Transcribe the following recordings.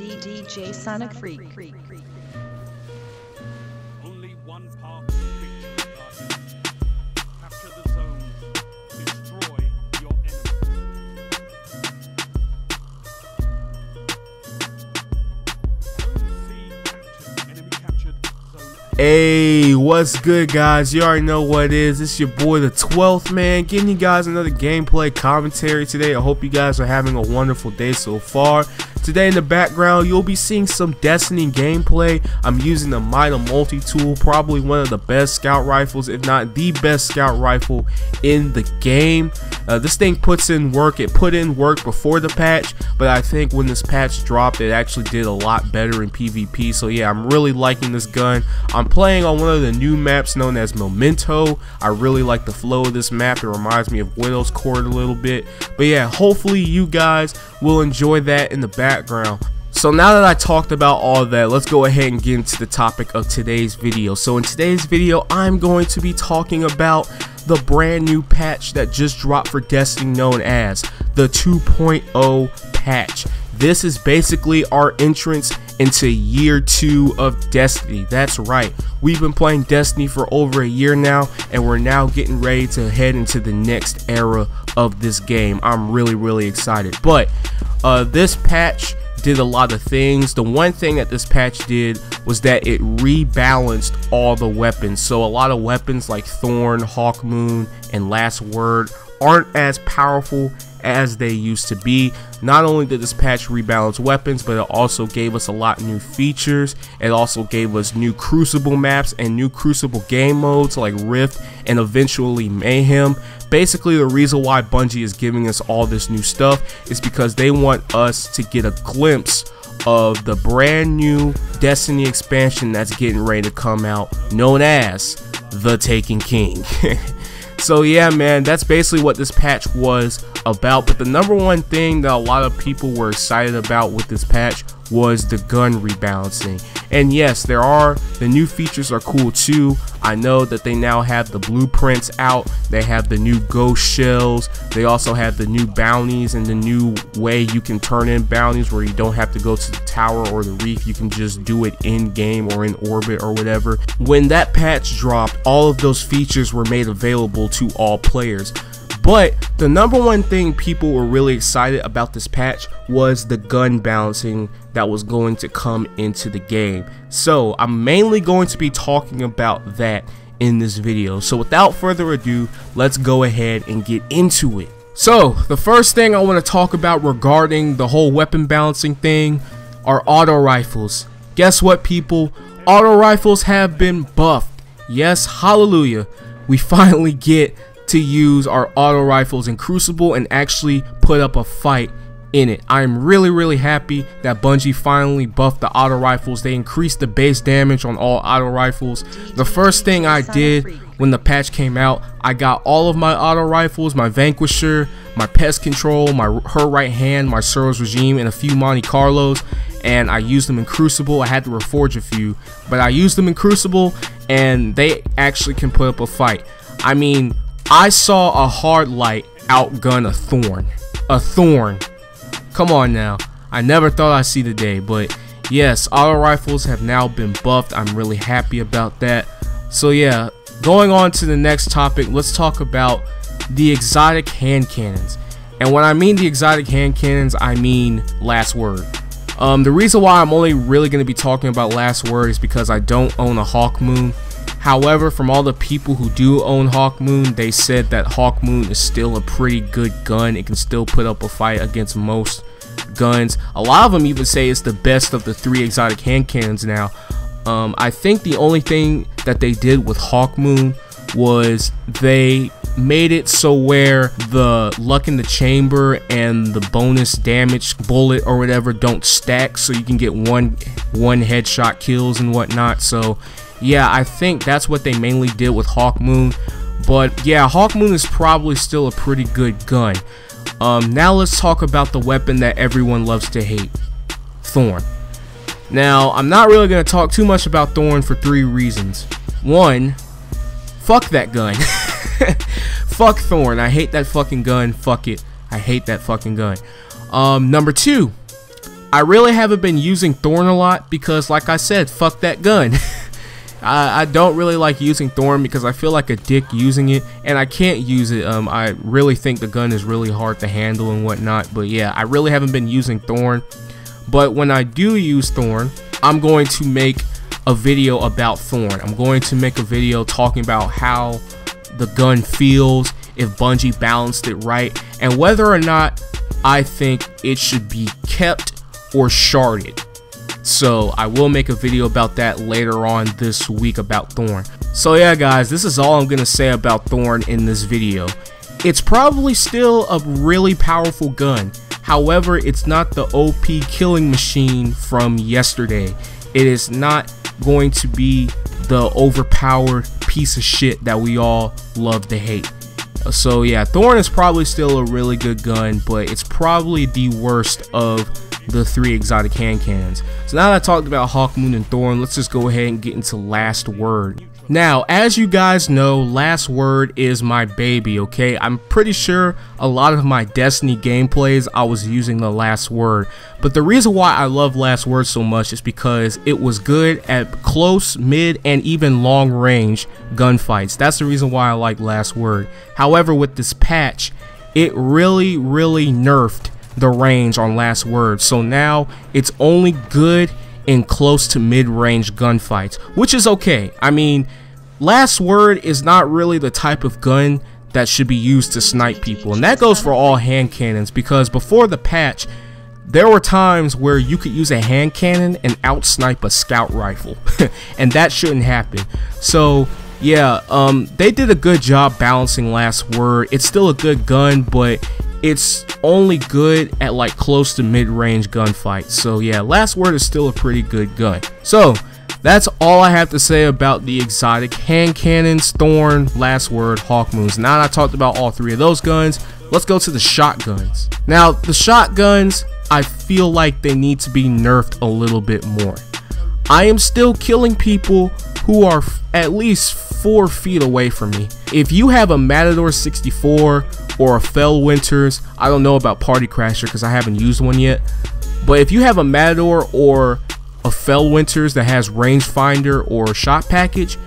DJ Sonic Freak. Only one path to victory, Guardians. Capture the zone. Destroy your enemies. Zone C captured. Enemy captured. Zone A. Hey, what's good, guys? You already know what it is. It's your boy, the 12th man, giving you guys another gameplay commentary today. I hope you guys are having a wonderful day so far. Today in the background, you'll be seeing some Destiny gameplay. I'm using the Mida multi-tool, probably one of the best scout rifles, if not the best scout rifle in the game. This thing puts in work. It put in work before the patch, but I think when this patch dropped, it actually did a lot better in PvP. So yeah, I'm really liking this gun. I'm playing on one of the new maps known as Memento. I really like the flow of this map. It reminds me of Widow's Court a little bit. But yeah, hopefully you guys will enjoy that in the background. So now that I talked about all that, let's go ahead and get into the topic of today's video. So in today's video, I'm going to be talking about the brand new patch that just dropped for Destiny known as the 2.0 patch. This is basically our entrance into year 2 of Destiny. That's right, we've been playing Destiny for over a year now, and we're now getting ready to head into the next era of this game. I'm really excited. But this patch did a lot of things. The one thing that this patch did was that it rebalanced all the weapons. So a lot of weapons like Thorn, Hawkmoon, and Last Word aren't as powerful as they used to be. Not only did this patch rebalance weapons, but it also gave us a lot of new features. It also gave us new Crucible maps and new Crucible game modes like Rift and eventually Mayhem. Basically, the reason why Bungie is giving us all this new stuff is because they want us to get a glimpse of the brand new Destiny expansion that's getting ready to come out, known as The Taken King. So yeah, man, that's basically what this patch was about. But the number one thing that a lot of people were excited about with this patch was the gun rebalancing. And yes, the new features are cool too. I know that they now have the blueprints out. They have the new ghost shells. They also have the new bounties and the new way you can turn in bounties where you don't have to go to the tower or the reef. You can just do it in game or in orbit or whatever. When that patch dropped, all of those features were made available to all players. But the number one thing people were really excited about this patch was the gun balancing that was going to come into the game. So I'm mainly going to be talking about that in this video. So without further ado, let's go ahead and get into it. So the first thing I want to talk about regarding the whole weapon balancing thing are auto rifles. Guess what, people? Auto rifles have been buffed. Yes, hallelujah. We finally get to use our auto rifles in Crucible and actually put up a fight in it. I'm really happy that Bungie finally buffed the auto rifles. They increased the base damage on all auto rifles. The first thing I did when the patch came out, I got all of my auto rifles, my Vanquisher, my Pest Control, her right hand, my Suros Regime, and a few Monte Carlos, and I used them in Crucible. I had to reforge a few, but I used them in Crucible and they actually can put up a fight. I mean, I saw a hard light outgun a Thorn. A Thorn. Come on now. I never thought I'd see the day, but yes, auto rifles have now been buffed. I'm really happy about that. So yeah, going on to the next topic, let's talk about the exotic hand cannons. And when I mean the exotic hand cannons, I mean Last Word. The reason why I'm only really going to be talking about Last Word is because I don't own a Hawkmoon. However, from all the people who do own Hawkmoon, they said that Hawkmoon is still a pretty good gun. It can still put up a fight against most guns. A lot of them even say it's the best of the 3 exotic hand cannons now. I think the only thing that they did with Hawkmoon was they made it so where the luck in the chamber and the bonus damage bullet or whatever don't stack, so you can get one headshot kills and whatnot. So yeah, I think that's what they mainly did with Hawkmoon. But yeah, Hawkmoon is probably still a pretty good gun. Now let's talk about the weapon that everyone loves to hate, Thorn. Now, I'm not really going to talk too much about Thorn for 3 reasons. 1, fuck that gun. Fuck Thorn. I hate that fucking gun. Fuck it. I hate that fucking gun. Number 2, I really haven't been using Thorn a lot because, like I said, fuck that gun. I don't really like using Thorn because I feel like a dick using it, and I can't use it. I really think the gun is really hard to handle and whatnot, but yeah, I really haven't been using Thorn. But when I do use Thorn, I'm going to make a video about Thorn. I'm going to make a video talking about how the gun feels, if Bungie balanced it right, and whether or not I think it should be kept or sharded. So I will make a video about that later on this week about Thorn. So yeah guys, this is all I'm gonna say about Thorn in this video. It's probably still a really powerful gun. However, it's not the OP killing machine from yesterday. It is not going to be the overpowered piece of shit that we all love to hate. So yeah, Thorn is probably still a really good gun, but it's probably the worst of the 3 exotic hand cannons. So now that I talked about Hawkmoon and Thorn, let's just go ahead and get into Last Word. Now, as you guys know, Last Word is my baby, okay? I'm pretty sure a lot of my Destiny gameplays I was using the Last Word. But the reason why I love Last Word so much is because it was good at close, mid, and even long range gunfights. That's the reason why I like Last Word. However, with this patch, it really nerfed the range on Last Word. So now it's only good in close to mid-range gunfights, which is okay. I mean, Last Word is not really the type of gun that should be used to snipe people, and that goes for all hand cannons, because before the patch there were times where you could use a hand cannon and out snipe a scout rifle and that shouldn't happen. So yeah, they did a good job balancing Last Word. It's still a good gun, but it's only good at like close to mid-range gunfights. So yeah, Last Word is still a pretty good gun. So that's all I have to say about the exotic hand cannons, Thorn, Last Word, Hawkmoons. Now that I talked about all 3 of those guns, let's go to the shotguns. Now the shotguns, I feel like they need to be nerfed a little bit more. I am still killing people who are at least 4 feet away from me. If you have a Matador 64 or a Fellwinter's, I don't know about Party Crasher because I haven't used one yet, but if you have a Matador or a Fellwinter's that has rangefinder or shot package,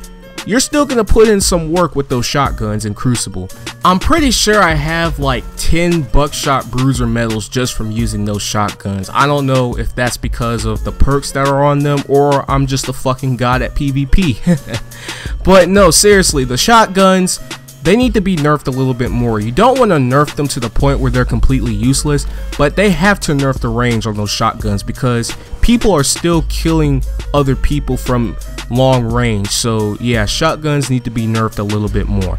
you're still gonna put in some work with those shotguns in Crucible. I'm pretty sure I have like 10 buckshot bruiser medals just from using those shotguns. I don't know if that's because of the perks that are on them or I'm just a fucking god at PvP. But no, seriously, the shotguns, they need to be nerfed a little bit more. You don't want to nerf them to the point where they're completely useless, but they have to nerf the range on those shotguns because people are still killing other people from long range. So yeah, shotguns need to be nerfed a little bit more.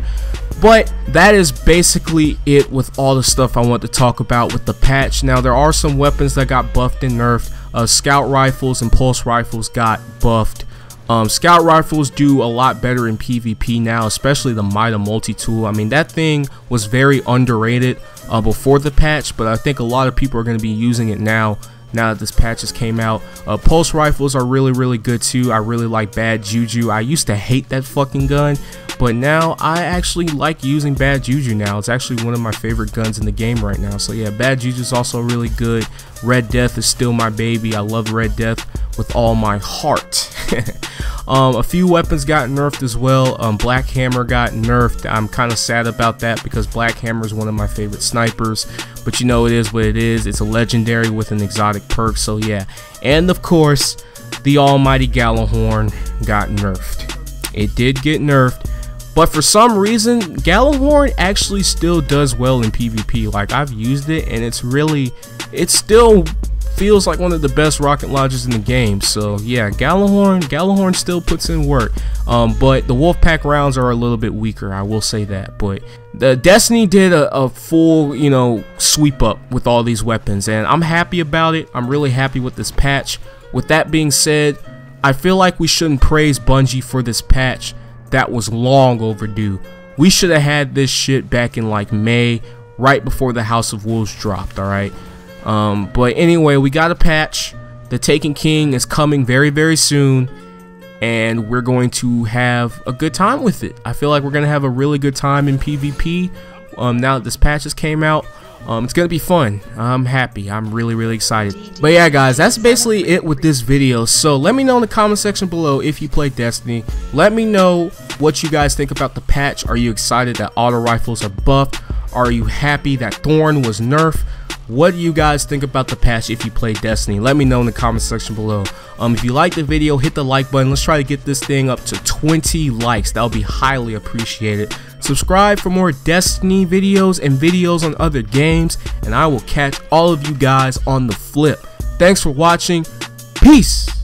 But that is basically it with all the stuff I want to talk about with the patch. Now there are some weapons that got buffed and nerfed. Scout rifles and pulse rifles got buffed. Scout rifles do a lot better in PvP now, especially the Mida multi-tool. I mean, that thing was very underrated before the patch, but I think a lot of people are going to be using it now that this patch has came out. Pulse rifles are really good too. I really like Bad Juju. I used to hate that fucking gun, but now I actually like using Bad Juju now. It's actually one of my favorite guns in the game right now. So yeah, Bad Juju is also really good. Red Death is still my baby. I love Red Death with all my heart. A few weapons got nerfed as well. Black Hammer got nerfed. I'm kind of sad about that because Black Hammer is one of my favorite snipers, but you know, it is what it is. It's a legendary with an exotic perk, so yeah. And of course, the almighty Gjallarhorn got nerfed. It did get nerfed, but for some reason Gjallarhorn actually still does well in PvP. Like, I've used it and it still feels like one of the best rocket launchers in the game. So yeah, Gjallarhorn still puts in work. But the Wolfpack rounds are a little bit weaker, I will say that. But the Destiny did a full, you know, sweep up with all these weapons, and I'm happy about it. I'm really happy with this patch. With that being said, I feel like we shouldn't praise Bungie for this patch. That was long overdue. We should have had this shit back in like May, right before the House of Wolves dropped, alright? But anyway, we got a patch. The Taken King is coming very soon, and we're going to have a good time with it. I feel like we're going to have a really good time in PvP now that this patch has came out. It's gonna be fun. I'm happy. I'm really excited. But yeah, guys, that's basically it with this video. So let me know in the comment section below if you play Destiny. Let me know what you guys think about the patch. Are you excited that auto rifles are buffed? Are you happy that Thorn was nerfed? What do you guys think about the patch if you play Destiny? Let me know in the comment section below. If you like the video, hit the like button. Let's try to get this thing up to 20 likes. That would be highly appreciated. Subscribe for more Destiny videos and videos on other games, and I will catch all of you guys on the flip. Thanks for watching. Peace.